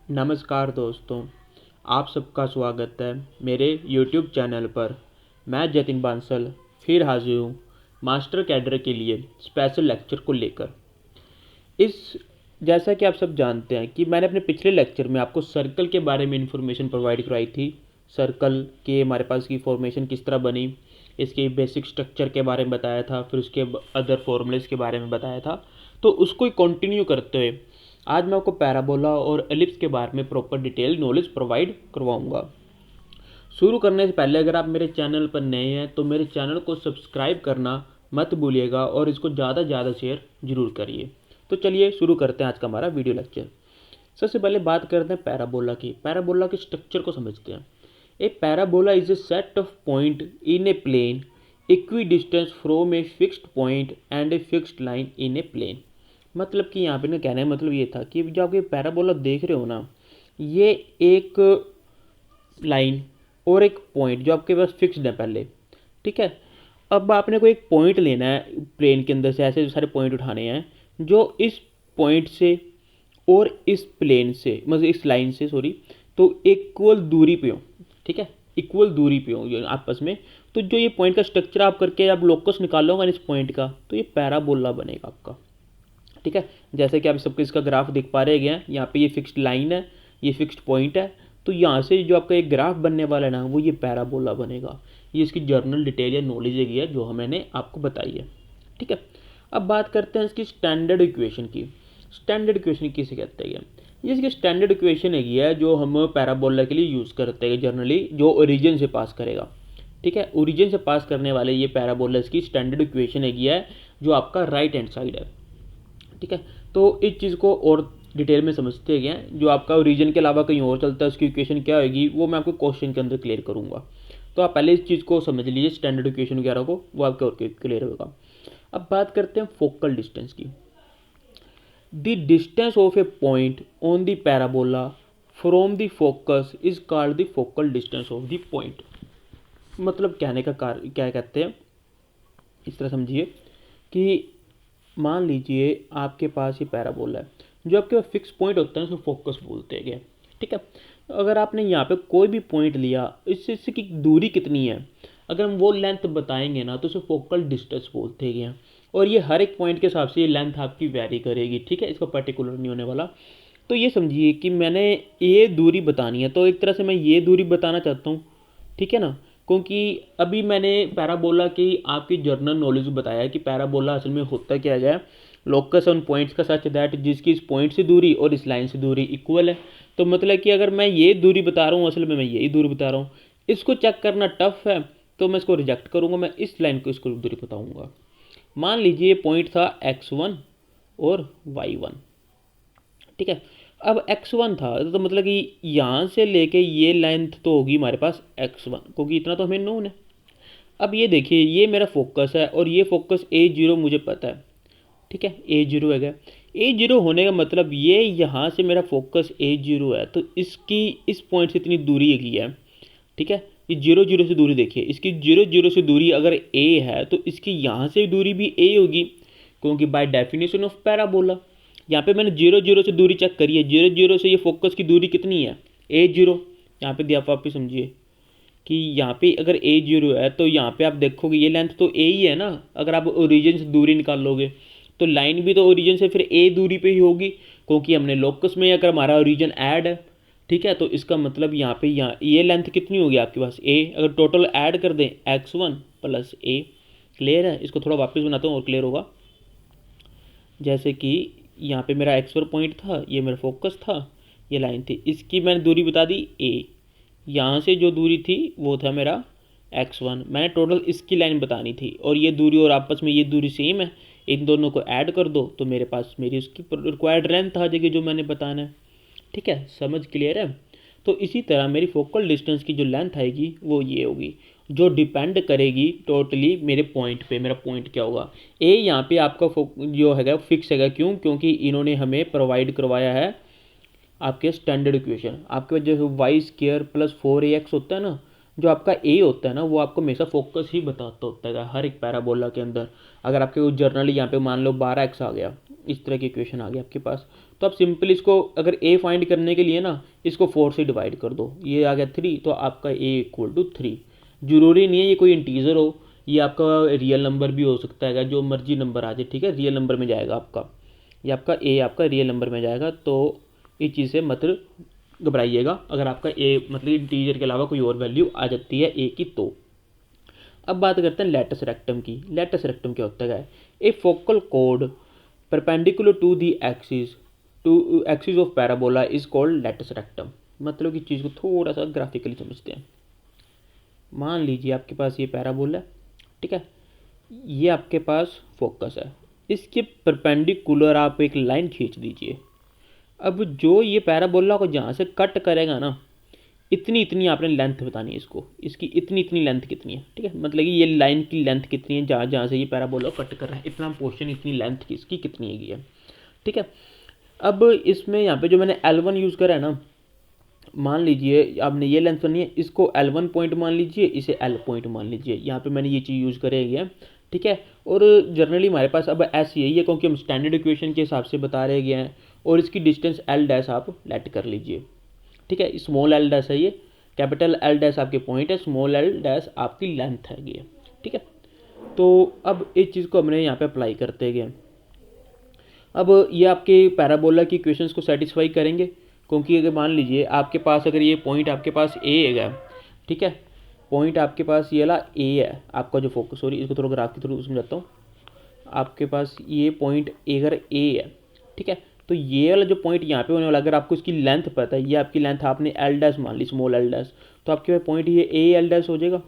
नमस्कार दोस्तों, आप सबका स्वागत है मेरे YouTube चैनल पर। मैं जतिन बांसल फिर हाजिर हूँ मास्टर कैडर के लिए स्पेशल लेक्चर को लेकर। इस जैसा कि आप सब जानते हैं कि मैंने अपने पिछले लेक्चर में आपको सर्कल के बारे में इंफॉर्मेशन प्रोवाइड करवाई थी। सर्कल के हमारे पास की फॉर्मेशन किस तरह बनी, इसके बेसिक स्ट्रक्चर के बारे में बताया था, फिर उसके अदर फॉर्मूलेस के बारे में बताया था। तो उसको ही कंटिन्यू करते हुए आज मैं आपको पैराबोला और एलिप्स के बारे में प्रॉपर डिटेल नॉलेज प्रोवाइड करवाऊंगा। शुरू करने से पहले अगर आप मेरे चैनल पर नए हैं तो मेरे चैनल को सब्सक्राइब करना मत भूलिएगा और इसको ज़्यादा से ज़्यादा शेयर जरूर करिए। तो चलिए शुरू करते हैं आज का हमारा वीडियो लेक्चर। सबसे पहले बात करते हैं पैराबोला की। पैराबोला के स्ट्रक्चर को समझते हैं। A parabola is a set of point in a plane equidistance from a fixed point and a fixed line in a plane. मतलब कि यहाँ पे ना कहने का मतलब ये था कि जो आप ये पैराबोला देख रहे हो ना, ये एक लाइन और एक पॉइंट जो आपके पास फिक्स्ड है पहले, ठीक है। अब आपने कोई एक पॉइंट लेना है प्लेन के अंदर से, ऐसे सारे पॉइंट उठाने हैं जो इस पॉइंट से और इस प्लेन से, मतलब इस लाइन से, सॉरी, तो इक्वल दूरी पे हो, ठीक है, इक्वल दूरी पे हो ये आपस में। तो जो ये पॉइंट का स्ट्रक्चर आप करके आप लोकस निकालोगे इस पॉइंट का, तो ये पैराबोला बनेगा आपका, ठीक है। जैसे कि आप सबको इसका ग्राफ देख पा रहे हैं, यहाँ पे ये फिक्स्ड लाइन है, ये फिक्स्ड पॉइंट है, तो यहाँ से जो आपका एक ग्राफ बनने वाला है ना, वो ये पैराबोला बनेगा। ये इसकी जर्नल डिटेल या नॉलेज है जो मैंने आपको बताई है, ठीक है। अब बात करते हैं इसकी स्टैंडर्ड इक्वेशन की। स्टैंडर्ड इक्वेशन किसे कहते हैं? ये इसकी स्टैंडर्ड इक्वेशन है जो हम पैराबोला के लिए यूज़ करते हैं जनरली, जो ओरिजिन से पास करेगा, ठीक है। ओरिजिन से पास करने वाले ये पैराबोला की स्टैंडर्ड इक्वेशन है जो आपका राइट हैंड साइड है, ठीक है। तो इस चीज़ को और डिटेल में समझते हैं। जो आपका ओरिजिन के अलावा कहीं और चलता है उसकी इक्वेशन क्या होगी वो मैं आपको क्वेश्चन के अंदर क्लियर करूँगा। तो आप पहले इस चीज़ को समझ लीजिए, स्टैंडर्ड इक्वेशन वगैरह को, वो आपके और क्लियर होगा। अब बात करते हैं फोकल डिस्टेंस की। The distance of A point on the parabola from the focus is called the focal distance of the point. मतलब कहने का कार्य क्या कहते हैं, इस तरह समझिए कि मान लीजिए आपके पास ये पैराबोला है, जो आपके पास फिक्स पॉइंट होता है उसको फोकस बोलते हैं, ठीक है। अगर आपने यहाँ पे कोई भी पॉइंट लिया, इससे की दूरी कितनी है, अगर हम वो लेंथ बताएंगे ना तो उसे फोकल डिस्टेंस बोलते हैं। और ये हर एक पॉइंट के हिसाब से ये लेंथ आपकी वेरी करेगी, ठीक है, इसका पर्टिकुलर नहीं होने वाला। तो ये समझिए कि मैंने ये दूरी बतानी है, तो एक तरह से मैं ये दूरी बताना चाहता हूँ, ठीक है ना। क्योंकि अभी मैंने पैराबोला की आपकी जर्नल नॉलेज बताया है कि पैराबोला असल में होता क्या है। लोकस ऑन पॉइंट्स का सच दैट जिसकी इस पॉइंट से दूरी और इस लाइन से दूरी इक्वल है। तो मतलब कि अगर मैं ये दूरी बता रहा हूँ, असल में मैं यही दूरी बता रहा हूँ, इसको चेक करना टफ है तो मैं इसको रिजेक्ट करूँगा, मैं इस लाइन को इसको दूरी बताऊँगा। मान लीजिए पॉइंट था x1 और y1, ठीक है। अब x1 था तो मतलब कि यहाँ से लेके ये लेंथ तो होगी हमारे पास x1, क्योंकि इतना तो हमें नोन है। अब ये देखिए, ये मेरा फोकस है और ये फोकस A0 मुझे पता है, ठीक है, A0 है। A0 होने का मतलब ये यहाँ से मेरा फोकस A0 है, तो इसकी इस पॉइंट से इतनी दूरी है, ठीक है। ये 0 0 से दूरी देखिए, इसकी 0 0 से दूरी अगर A है तो इसकी यहाँ से दूरी भी A होगी, क्योंकि बाय डेफिनेशन ऑफ पैराबोला यहाँ पे मैंने 0 0 से दूरी चेक करी है। 0 0 से ये फोकस की दूरी कितनी है, A0। यहाँ पे दिया, आप वापस समझिए कि यहाँ पे अगर A0 है तो यहाँ पे आप देखोगे ये लेंथ तो A ही है ना। अगर आप ओरिजिन से दूरी निकालोगे तो लाइन भी तो ओरिजिन से फिर A दूरी पे ही होगी, क्योंकि हमने लोकस में अगर हमारा ओरिजिन ऐड है, ठीक है। तो इसका मतलब यहाँ पे ये लेंथ कितनी होगी आपके पास A, अगर टोटल ऐड कर दें x1 प्लस A। क्लियर है? इसको थोड़ा वापस बनाता हूँ और क्लियर होगा। जैसे कि यहाँ पे मेरा x1 पॉइंट था, ये मेरा फोकस था, ये लाइन थी, इसकी मैंने दूरी बता दी A। यहाँ से जो दूरी थी वो था मेरा x1, मैंने टोटल इसकी लाइन बतानी थी, और ये दूरी और आपस में ये दूरी सेम है, इन दोनों को ऐड कर दो तो मेरे पास मेरी उसकी रिक्वायर्ड लेंथ आ जाएगी जो मैंने बताना है, ठीक है। समझ क्लियर है? तो इसी तरह मेरी फोकल डिस्टेंस की जो लेंथ आएगी वो ये होगी, जो डिपेंड करेगी टोटली मेरे पॉइंट पे। मेरा पॉइंट क्या होगा, ए यहाँ पे आपका जो है फिक्स है। क्यों? क्योंकि इन्होंने हमें प्रोवाइड करवाया है आपके स्टैंडर्ड इक्वेशन। आपके पास जो वाई स्क्र प्लस 4ax होता है ना, जो आपका ए होता है ना, वो आपको हमेशा फोकस ही बताता होता है हर एक पैराबोला के अंदर। अगर आपके जर्नली यहाँ पे मान लो 12x आ गया, इस तरह की इक्वेशन आ गई आपके पास, तो आप सिंपल इसको अगर ए फाइंड करने के लिए ना इसको 4 से डिवाइड कर दो, ये आ गया 3, तो आपका ए इक्वल टू 3। जरूरी नहीं है ये कोई इंटीजर हो, ये आपका रियल नंबर भी हो सकता है, जो मर्जी नंबर आ जाए, ठीक है, रियल नंबर में जाएगा आपका, ये आपका ए आपका रियल नंबर में जाएगा। तो इस चीज़ से मत घबराइएगा अगर आपका ए मतलब इंटीजर के अलावा कोई और वैल्यू आ जाती है ए की। तो अब बात करते हैं लेटस रेक्टम की। लेटस रेक्टम क्या होता है? ए फोकल कोड perpendicular to the axis of parabola is called latus rectum. मतलब कि चीज़ को थोड़ा सा ग्राफिकली समझते हैं। मान लीजिए आपके पास ये पैराबोला है, ठीक है, ये आपके पास फोकस है, इसके परपेंडिकुलर आप एक लाइन खींच दीजिए। अब जो ये पैराबोला को जहाँ से कट करेगा ना, इतनी इतनी आपने लेंथ बतानी है इसको, इसकी इतनी इतनी लेंथ कितनी है, ठीक है, मतलब कि ये लाइन की लेंथ कितनी है जहाँ जहाँ से ये पैराबोला कट कर रहा है, इतना पोर्शन इतनी लेंथ की इसकी कितनी है, ठीक है। अब इसमें यहाँ पे जो मैंने L1 यूज़ करा है ना, मान लीजिए आपने ये लेंथ करनी है, इसको L1 पॉइंट मान लीजिए, इसे L पॉइंट मान लीजिए, यहाँ पे मैंने ये चीज़ यूज़ करेगी है, ठीक है। और जनरली हमारे पास अब ऐसी यही है क्योंकि हम स्टैंडर्ड इक्वेशन के हिसाब से बता रहे गए हैं। और इसकी डिस्टेंस L डैश आप लेट कर लीजिए, ठीक है, स्मॉल L डैश है ये, कैपिटल L डैश आपके पॉइंट है, स्मॉल L डैश आपकी लेंथ है ये, ठीक है। तो अब इस चीज़ को हमने यहाँ पे अप्लाई करते गए। अब ये आपके पैराबोला की इक्वेशंस को सेटिस्फाई करेंगे, क्योंकि अगर मान लीजिए आपके पास अगर ये पॉइंट आपके पास ए है, ठीक है, पॉइंट आपके पास ये वाला ए है आपका जो फोकस, सॉरी इसको थोड़ा ग्राफ के थ्रू समझाता हूँ। आपके पास ये पॉइंट अगर ए है, ठीक है, तो ये वाला जो पॉइंट यहाँ पे होने वाला, अगर आपको इसकी लेंथ पता है, ये आपकी लेंथ आपने एल डैश मान ली, स्मॉल एल डैश, तो आपके पास पॉइंट ये ए एल डैश हो जाएगा,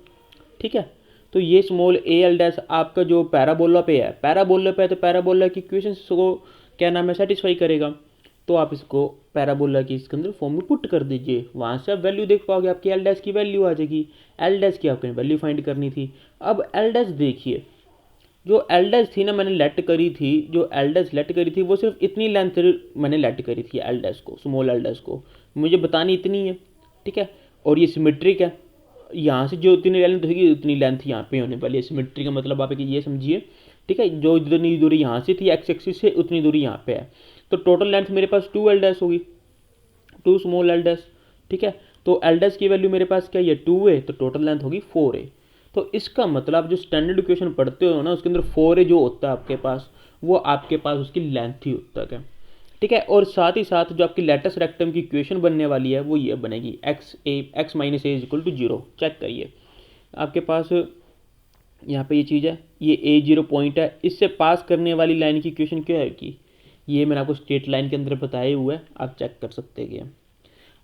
ठीक है। तो ये स्मॉल ए एल डैश आपका जो पैराबोला पे है, तो पैराबोला की इक्वेशन को क्या नाम है सेटिस्फाई करेगा। तो आप इसको पैराबोला की इसके अंदर फॉर्म में पुट कर दीजिए, वहाँ से आप वैल्यू देख पाओगे, आपकी एल डैश की वैल्यू आ जाएगी। एल डैश की आपने वैल्यू फाइंड करनी थी। अब एल डैश देखिए, जो एल डैश थी ना मैंने लेट करी थी, जो एल डैश लेट करी थी वो सिर्फ इतनी लेंथ मैंने लेट करी थी एल डैश को, स्मॉल एल डैश को मुझे बतानी इतनी है, ठीक है। और ये सिमेट्रिक है, यहाँ से जो इतनी लेंथ होगी उतनी लेंथ यहाँ पे होने वाली है। सिमेट्रिक का मतलब आप ये समझिए, ठीक है, जो जितनी दूरी यहाँ से थी एक्स एक्सिस से उतनी दूरी यहाँ पे है। तो टोटल लेंथ मेरे पास 2 एल डैश होगी, 2 स्मॉल एल डैश, ठीक है। तो एल डैश की वैल्यू मेरे पास क्या है, 2 है, तो टोटल लेंथ होगी 4 है। तो इसका मतलब जो स्टैंडर्ड इक्वेशन पढ़ते हो ना उसके अंदर 4 है जो होता है आपके पास, वो आपके पास उसकी लेंथ ही होता है, ठीक है। और साथ ही साथ जो आपकी लेटस रेक्टम की इक्वेशन बनने वाली है वो ये बनेगी x minus a is equal to 0। चेक करिए आपके पास यहाँ पे ये चीज़ है, ये A0 पॉइंट है, इससे पास करने वाली लाइन की इक्वेशन क्या है कि ये मैंने आपको स्ट्रेट लाइन के अंदर बताए हुए है, आप चेक कर सकते हैं।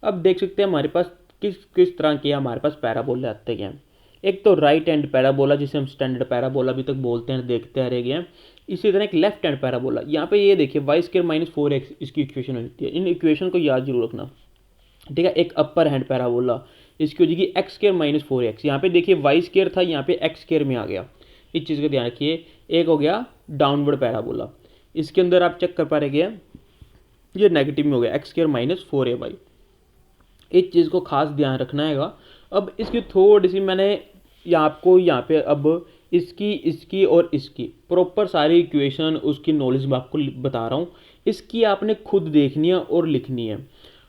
अब देख सकते हैं हमारे पास किस किस तरह के हमारे पास पैराबोला आते हैं। एक तो राइट हैंड पैराबोला जिसे हम स्टैंडर्ड पैराबोला अभी तक बोलते हैं, देखते आ रहे हैं। इसी तरह एक लेफ्ट हैंड पैराबोला, यहाँ पे ये देखिए वाई स्क्वायर माइनस 4x इसकी इक्वेशन होती है। इन इक्वेशन को याद जरूर रखना, ठीक है। एक अपर हैंड पैराबोला, इसकी हो जाएगी एक्स स्क्वायर माइनस 4x। यहाँ पे देखिए वाई स्क्वायर था, यहाँ पे एक्स स्क्वायर में आ गया, इस चीज़ का ध्यान रखिए। एक हो गया डाउनवर्ड पैराबोला, इसके अंदर आप चेक कर पा रहे हैं ये नेगेटिव में हो गया एक्स स्क्वायर माइनस 4ay। इस चीज़ को खास ध्यान रखना है। अब इसकी थोड़ी सी मैंने आपको यहाँ पे अब इसकी और इसकी प्रॉपर सारी इक्वेशन उसकी नॉलेज मैं आपको बता रहा हूँ। इसकी आपने खुद देखनी है और लिखनी है।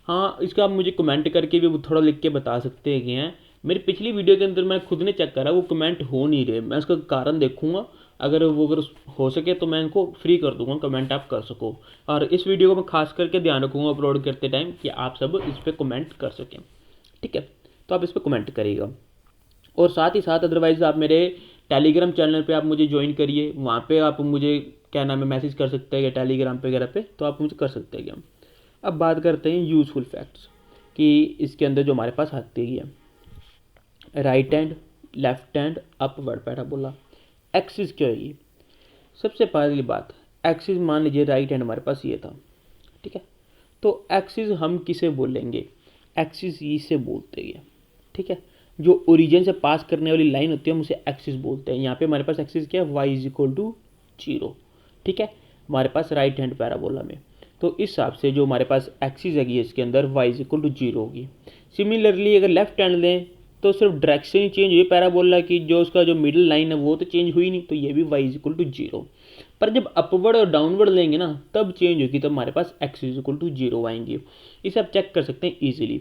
हाँ, इसका आप मुझे कमेंट करके भी थोड़ा लिख के बता सकते हैं। मेरी पिछली वीडियो के अंदर मैं खुद ने चेक करा, वो कमेंट हो नहीं रहे, मैं इसका कारण देखूंगा। अगर हो सके तो मैं इनको फ्री कर दूंगा, कमेंट आप कर सको। और इस वीडियो को मैं खास करके ध्यान रखूंगा अपलोड करते टाइम कि आप सब इस पर कमेंट कर सकें, ठीक है। तो आप इस पर कमेंट करिएगा। और साथ ही साथ अदरवाइज़ आप मेरे टेलीग्राम चैनल पे आप मुझे ज्वाइन करिए, वहाँ पे आप मुझे क्या नाम है मैसेज कर सकते हैं टेलीग्राम पे वगैरह पे, तो आप मुझे कर सकते हैं। अब बात करते हैं यूज़फुल फैक्ट्स कि इसके अंदर जो हमारे पास आती है right hand, left hand, upward parabola. Axis क्या है ये? सबसे पहली बात, एक्सिस मान लीजिए राइट हैंड हमारे पास ये था, ठीक है। तो एक्सिस हम किसे बोलेंगे? एक्सिस इसे बोलते हैं, ठीक है। जो ओरिजिन से पास करने वाली लाइन होती है हम उसे एक्सिस बोलते हैं। यहाँ पे हमारे पास एक्सिस क्या है, y इज इक्वल टू 0, ठीक है, हमारे पास राइट हैंड पैराबोला में। तो इस हिसाब से जो हमारे पास एक्सिस है इसके अंदर y इज इक्वल टू 0 होगी। सिमिलरली अगर लेफ्ट हैंड लें तो सिर्फ डायरेक्शन ही चेंज हुई पैराबोला की, जो उसका जो मिडिल लाइन है वो तो चेंज हुई नहीं, तो ये भी y इज इक्वल टू 0। पर जब अपवर्ड और डाउनवर्ड लेंगे ना तब चेंज होगी, तब हमारे पास x इज इक्वल टू 0 आएंगे। इसे आप चेक कर सकते हैं ईजिली।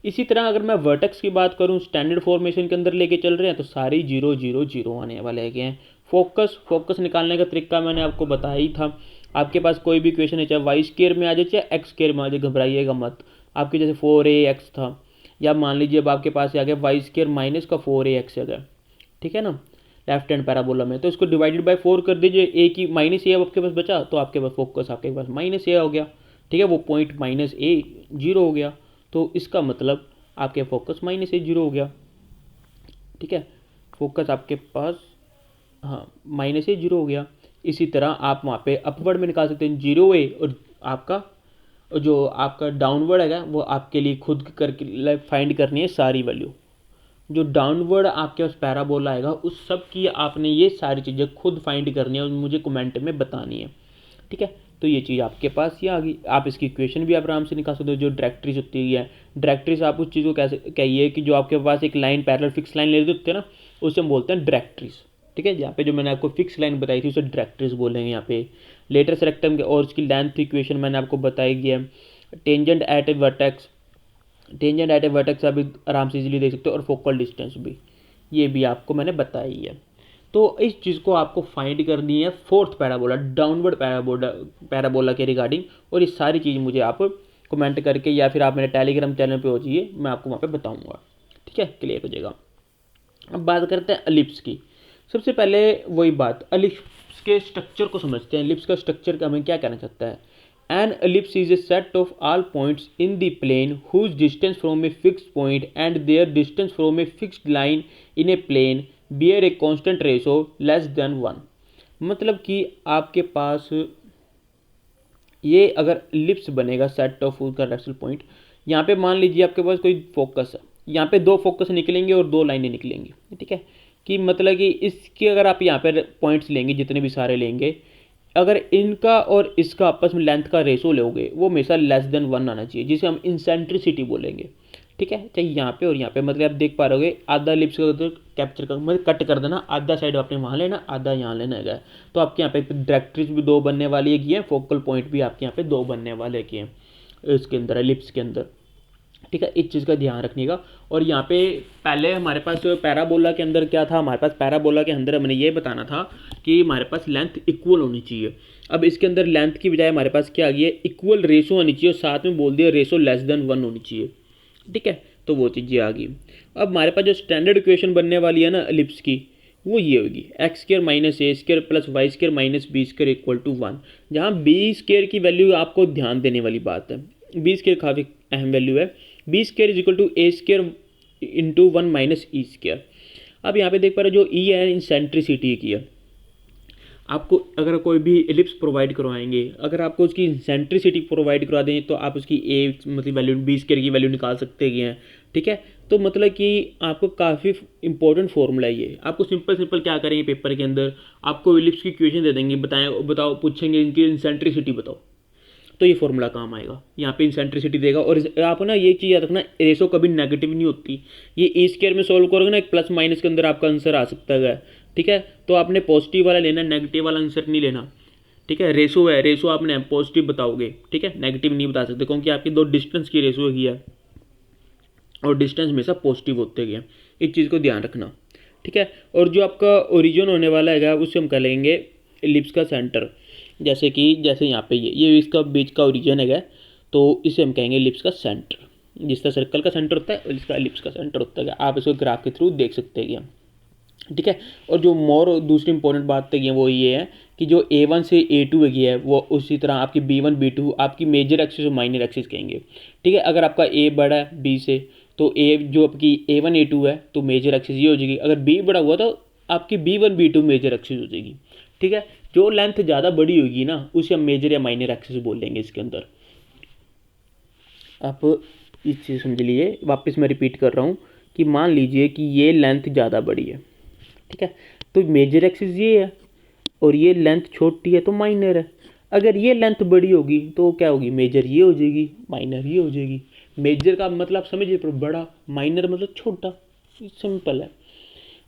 इसी तरह अगर मैं वर्टेक्स की बात करूं, स्टैंडर्ड फॉर्मेशन के अंदर लेके चल रहे हैं तो सारे 0 0 0 आने वाले हैं। फोकस निकालने का तरीका मैंने आपको बताया ही था। आपके पास कोई भी इक्वेशन है, चाहे वाई स्केयर में आ जाए चाहे एक्स स्केयर में आ जाए, घबराइएगा मत। आपके जैसे 4ax था, या मान लीजिए अब आपके पास आ गया वाई स्केयर माइनस का 4ax आ गया, ठीक है ना, लेफ्ट हैंड पैराबोला में, तो इसको डिवाइडेड बाय 4 कर दीजिए, ए की माइनस ए अब आपके पास बचा, तो आपके पास फोकस आपके पास माइनस ए हो गया, ठीक है, वो पॉइंट माइनस ए 0 हो गया, तो इसका मतलब आपके फोकस माइनस ए 0 हो गया, ठीक है, फोकस आपके पास हाँ माइनस ए 0 हो गया। इसी तरह आप वहाँ पे अपवर्ड में निकाल सकते हैं 0a, और आपका जो आपका डाउनवर्ड है वो आपके लिए खुद करके फाइंड करनी है सारी वैल्यू। जो डाउनवर्ड आपके पास पैराबोला आएगा उस सब की आपने ये सारी चीज़ें खुद फाइंड करनी है और मुझे कमेंट में बतानी है, ठीक है। तो ये चीज़ आपके पास ही आ गई। आप इसकी इक्वेशन भी आप आराम से निकाल सकते हो। जो डायरेक्ट्रीज होती है, डायरेक्ट्रीज आप उस चीज़ को कैसे कहिए कि जो आपके पास एक लाइन पैरेलल फिक्स लाइन ले देते हैं ना, उसे हम बोलते हैं डायरेक्ट्रीज, ठीक है। यहाँ पे जो मैंने आपको फिक्स लाइन बताई थी उसे डायरेक्ट्रीज बोलेंगे यहाँ पे। लेटरस रेक्टम के और उसकी लेंथ इक्वेशन मैंने आपको बताई है। Tangent at A vertex, tangent at A vertex आप आराम से इजीली देख सकते हो, और फोकल डिस्टेंस भी, ये भी आपको मैंने बताई है। तो इस चीज़ को आपको फाइंड करनी है फोर्थ पैराबोला, डाउनवर्ड पैराबोला के रिगार्डिंग, और ये सारी चीज़ मुझे आप कमेंट करके या फिर आप मेरे टेलीग्राम चैनल पे हो जाइए, मैं आपको वहाँ पे बताऊँगा, ठीक है, क्लियर हो जाएगा। अब बात करते हैं एलिप्स की। सबसे पहले वही बात, एलिप्स के स्ट्रक्चर को समझते हैं। एलिप्स का स्ट्रक्चर का हमें क्या कहना चाहता है। An ellipse is a set of all points in the plane whose distance from a fixed point and their distance from a fixed line in a plane bear a constant ratio less than 1। मतलब कि आपके पास ये अगर ellipse बनेगा set of उसका reference point, यहाँ पे मान लीजिए आपके पास कोई फोकस है, यहाँ पे दो फोकस निकलेंगे और दो लाइनें निकलेंगी, ठीक है, कि मतलब कि इसके अगर आप यहाँ पे पॉइंट्स लेंगे जितने भी सारे लेंगे, अगर इनका और इसका आपस में लेंथ का रेशो लोगे वो हमेशा लेस देन 1 आना चाहिए, जिसे हम इंसेंट्रिसिटी बोलेंगे, ठीक है। चाहे यहाँ पे और यहाँ पे, मतलब आप देख पा रहे हो आधा एलिप्स का कैप्चर कर मतलब कट कर देना, आधा साइड आपने वहाँ लेना, आधा यहाँ लेना है, तो आपके यहाँ पे डायरेक्ट्रिस भी 2 बनने वाली है, फोकल पॉइंट भी आपके यहाँ पे 2 बनने वाले हैं इसके अंदर, एलिप्स के अंदर, ठीक है। इस चीज़ का ध्यान रखिएगा। और यहाँ पे पहले हमारे पास पैराबोला के अंदर क्या था, हमारे पास पैराबोला के अंदर मैंने ये बताना था कि हमारे पास लेंथ इक्वल होनी चाहिए। अब इसके अंदर लेंथ की बजाय हमारे पास क्या आ गया, इक्वल रेशो होनी चाहिए, और साथ में बोल दिया रेशो लेस देन 1 होनी चाहिए, ठीक है, तो वो चीज़ें आ गई। अब हमारे पास जो स्टैंडर्ड इक्वेशन बनने वाली है ना एलिप्स की, वो ये होगी x square minus a square plus y square minus b square equal to 1। जहाँ बी स्क्र की वैल्यू आपको ध्यान देने वाली बात है, बी स्क्र काफ़ी अहम वैल्यू है। B square is equal to a square into 1 minus e square. अब यहाँ पे देख पा रहे जो ई है इंसेंट्रिसिटी की है। आपको अगर कोई भी एलिप्स प्रोवाइड करवाएंगे, अगर आपको उसकी इंसेंट्रिसिटी प्रोवाइड करवा दें तो आप उसकी ए मतलब वैल्यू बी स्क्वायर की वैल्यू निकाल सकते हैं, ठीक है। तो मतलब कि आपको काफ़ी इंपॉर्टेंट फॉर्मूला है ये। आपको सिंपल क्या करेंगे, पेपर के अंदर आपको एलिप्स की इक्वेशन दे देंगे, बताओ पूछेंगे इनकी इंसेंट्रिसिटी बताओ, तो ये फॉर्मूला काम आएगा। यहाँ पे इंसेंट्रिसिटी देगा। और आप ना ये चीज़ याद रखना, रेशो कभी नेगेटिव नहीं होती। ये ई स्क्वायर में सोल्व करोगे ना, एक प्लस माइनस के अंदर आपका आंसर आ सकता है, ठीक है। तो आपने पॉजिटिव वाला लेना, नेगेटिव वाला आंसर नहीं लेना, ठीक है। रेशो है, रेशो आपने पॉजिटिव बताओगे, ठीक है, नेगेटिव नहीं बता सकते, क्योंकि आपकी दो डिस्टेंस की रेशो की है और डिस्टेंस हमेशा पॉजिटिव होते गए। इस चीज़ को ध्यान रखना, ठीक है। और जो आपका ओरिजिन होने वाला है उससे हम कह लेंगे एलिप्स का सेंटर। जैसे यहाँ पे ये इसका बीच का ओरिजिन है, तो इसे हम कहेंगे एलिप्स का सेंटर। जिस तरह सर्कल का सेंटर होता है इसका एलिप्स का सेंटर होता है। आप इसको ग्राफ के थ्रू देख सकते हैं, ठीक है। और जो मोर दूसरी इंपॉर्टेंट बात है वो ये है कि जो A1 से A2 है वो उसी तरह आपकी B1 B2 आपकी मेजर एक्सिस और माइनर एक्सिस कहेंगे, ठीक है। अगर आपका A बड़ा है B से तो A जो आपकी A1 A2 है तो मेजर एक्सिस ये हो जाएगी। अगर B बड़ा हुआ तो आपकी B1 B2 मेजर एक्सिस हो जाएगी, ठीक है। जो लेंथ ज़्यादा बड़ी होगी ना उसे हम मेजर या माइनर एक्सिस बोलेंगे इसके अंदर। आप इस चीज़ समझ लीजिए, वापस मैं रिपीट कर रहा हूँ कि मान लीजिए कि ये लेंथ ज़्यादा बड़ी है, ठीक है, तो मेजर एक्सिस ये है और ये लेंथ छोटी है तो माइनर है। अगर ये लेंथ बड़ी होगी तो क्या होगी, मेजर ये हो जाएगी, माइनर ये हो जाएगी। मेजर का मतलब समझिए बड़ा, माइनर मतलब छोटा, सिंपल है।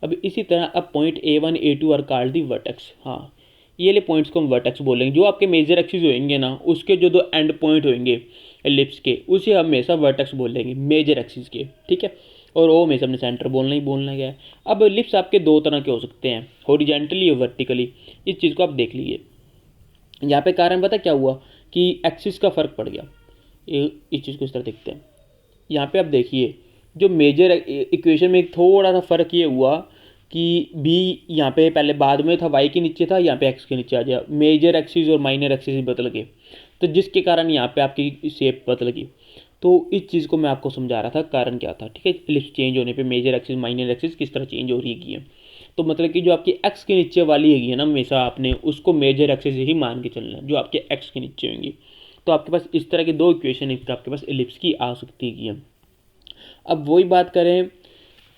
अब इसी तरह अब point A1 A2 are called the vertex. हाँ, ये वाले पॉइंट्स को हम वर्टेक्स बोलेंगे। जो आपके मेजर एक्सिस होंगे ना, उसके जो दो एंड पॉइंट होंगे एलिप्स के, उसे हम हमेशा वर्टेक्स बोलेंगे मेजर एक्सिस के, ठीक है। और वो हमेशा हमने सेंटर बोलना ही बोलना है। अब एलिप्स आपके दो तरह के हो सकते हैं, हॉरिजॉन्टली और वर्टिकली। इस चीज़ को आप देख लीजिए। यहाँ पे कारण पता क्या हुआ कि एक्सिस का फ़र्क पड़ गया। इस चीज़ को इस तरह देखते हैं। यहाँ पे आप देखिए, जो मेजर इक्वेशन में एक थोड़ा सा फ़र्क ये हुआ कि बी यहाँ पे पहले बाद में था, वाई के नीचे था, यहाँ पे एक्स के नीचे आ गया। मेजर एक्सिस और माइनर एक्सिस बदल गए, तो जिसके कारण यहाँ पे आपकी शेप बदल गई। तो इस चीज़ को मैं आपको समझा रहा था कारण क्या था, ठीक है। एलिप्स चेंज होने पे मेजर एक्सिस माइनर एक्सिस किस तरह चेंज हो रही है। तो मतलब कि जो आपकी एक्स के नीचे वाली है ना, हमेशा आपने उसको मेजर एक्सिस ही मान के चलना है, जो आपके एक्स के नीचे होंगी। तो आपके पास इस तरह की दो इक्वेशन आपके पास एलिप्स की आ सकती है। अब वही बात करें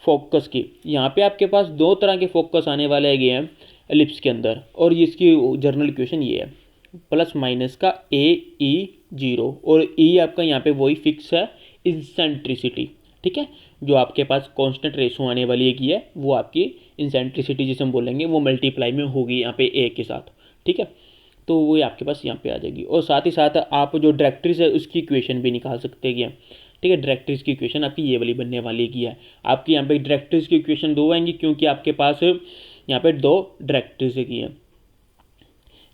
फोकस की, यहाँ पे आपके पास दो तरह के फोकस आने वाले हैं एलिप्स के अंदर, और इसकी जर्नल इक्वेशन ये है, प्लस माइनस का AE0, और E आपका यहाँ पे वही फिक्स है, इंसेंट्रिसिटी, ठीक है। जो आपके पास कांस्टेंट रेशो आने वाली है वो आपकी इंसेंट्रिसिटी जिसे हम बोलेंगे, वो मल्टीप्लाई में होगी यहाँ पे A के साथ, ठीक है। तो वो आपके पास यहाँ पे आ जाएगी। और साथ ही साथ आप जो डायरेक्ट्रिक्स है उसकी इक्वेशन भी निकाल सकते हैं, ठीक है। डायरेक्ट्रिक्स की इक्वेशन आपकी ये वाली बनने वाली है। आपकी यहाँ पे डायरेक्ट्रिक्स की इक्वेशन दो आएंगी, क्योंकि आपके पास यहाँ पे दो डायरेक्ट्रिक्स की है।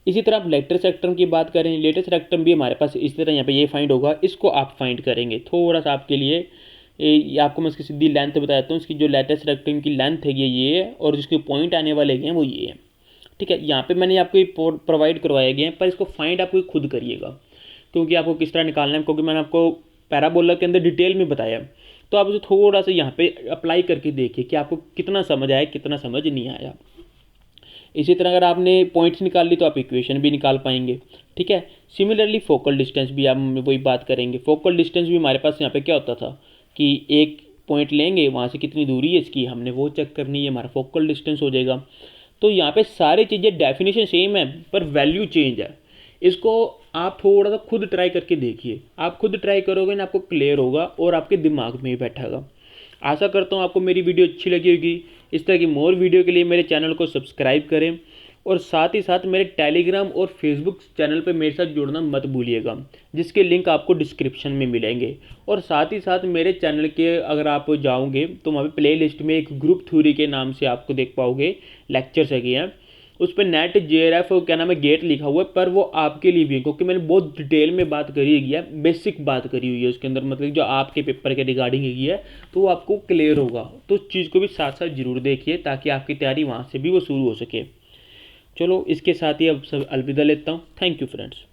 इसी तरह आप लेटेस्ट स्पेक्ट्रम की बात करें, लेटेस्ट स्पेक्ट्रम भी हमारे पास इस तरह यहाँ पे ये फाइंड होगा। इसको आप फाइंड करेंगे थोड़ा सा आपके लिए, आपको मैं इसकी सीधी लेंथ बताता हूँ। इसकी जो लेटेस्ट स्पेक्ट्रम की लेंथ है ये है, और जिसके पॉइंट आने वाले हैं वो ये है, ठीक है। यहाँ पे मैंने आपको प्रोवाइड करवाया गया है, पर इसको फाइंड आपको खुद करिएगा, क्योंकि आपको किस तरह निकालना है, क्योंकि मैंने आपको पैराबोला के अंदर डिटेल में बताया। तो आप उसे थोड़ा सा यहाँ पे अप्लाई करके देखिए कि आपको कितना समझ आया, कितना समझ नहीं आया। इसी तरह अगर आपने पॉइंट्स निकाल ली तो आप इक्वेशन भी निकाल पाएंगे, ठीक है। सिमिलरली फोकल डिस्टेंस भी हम वही बात करेंगे। फोकल डिस्टेंस भी हमारे पास यहाँ पे क्या होता था कि एक पॉइंट लेंगे, वहाँ से कितनी दूरी है इसकी हमने वो चेक करनी है, हमारा फोकल डिस्टेंस हो जाएगा। तो यहाँ पे सारी चीज़ें डेफिनेशन सेम है, पर वैल्यू चेंज है। इसको आप थोड़ा सा खुद ट्राई करके देखिए। आप खुद ट्राई करोगे ना, आपको क्लियर होगा और आपके दिमाग में ही बैठेगा। आशा करता हूँ आपको मेरी वीडियो अच्छी लगी होगी। इस तरह की मोर वीडियो के लिए मेरे चैनल को सब्सक्राइब करें, और साथ ही साथ मेरे टेलीग्राम और फेसबुक चैनल पर मेरे साथ जुड़ना मत भूलिएगा, जिसके लिंक आपको डिस्क्रिप्शन में मिलेंगे। और साथ ही साथ मेरे चैनल के अगर आप जाओगे तो वहाँ पे प्ले लिस्ट में एक ग्रुप थ्योरी के नाम से आपको देख पाओगे लेक्चर्स है, उस पर नेट JRF क्या नाम है गेट लिखा हुआ है, पर वो आपके लिए भी है, क्योंकि मैंने बहुत डिटेल में बात करी है, बेसिक बात करी हुई है उसके अंदर, मतलब जो आपके पेपर के रिगार्डिंग है, तो वो आपको क्लियर होगा। तो उस चीज़ को भी साथ साथ जरूर देखिए, ताकि आपकी तैयारी वहाँ से भी वो शुरू हो सके। चलो इसके साथ ही अब सब अलविदा लेता हूँ। Thank you friends.